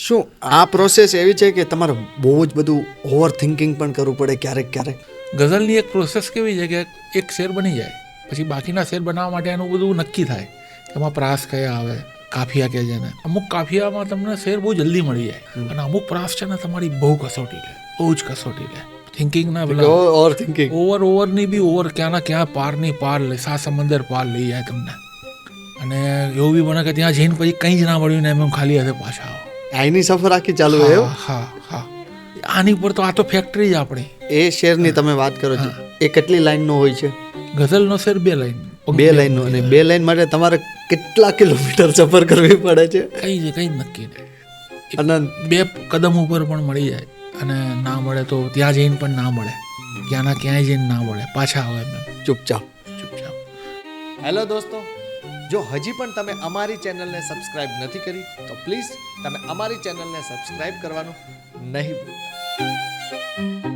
શું આ પ્રોસેસ એવી છે કે તમારે બહુ જ બધું ઓવર થિંકિંગ પણ કરવું પડે ક્યારેક ક્યારેક? ગઝલની એક પ્રોસેસ કેવી છે કે એક શેર બની જાય પછી બાકીના શેર બનાવવા માટે એનું બધું નક્કી થાય એમાં પ્રાસ કયા આવે, કાફિયા કહે છે ને. અમુક કાફિયામાં તમને શેર બહુ જલ્દી મળી જાય અને અમુક પ્રાસ છે ને તમારી બહુ કસોટી લે, બહુ જ કસોટી લે. થિંકિંગના પેલા ઓવર થિંકિંગ ઓવરની બી ઓવર ક્યાંના ક્યાં પારની પાર લે, સમંદર પાર લઈ જાય તમને. અને એવું બી બને કે ત્યાં જઈને પછી કંઈ જ ના મળ્યું ને એમ ખાલી હાથે પાછા આવો. આઈની સફર આખી ચાલુ હોય એવું? હા. આની પર તો આ તો ફેક્ટરી જ આપણી. એ શેરની તમે વાત કરો છો, એ કેટલી લાઈનનો હોય છે? ગઝલનો શેર 2 લાઈન. 2 લાઈનનો. અને 2 લાઈન માટે તમારે કેટલા કિલોમીટર સફર કરવી પડે છે? કંઈ જ નક્કી નહીં. અને 2 કદમ ઉપર પણ મળી જાય અને ના મળે તો ત્યાં જઈને પણ ના મળે, ક્યાંના ક્યાંય જઈને ના મળે, પાછા આવે એમ ચૂપચાપ. હેલો દોસ્તો, જો હજી પણ તમે અમારી ચેનલને સબસ્ક્રાઇબ નથી કરી તો પ્લીઝ તમે અમારી ચેનલને સબસ્ક્રાઇબ કરવાનું નહીં ભૂલતા.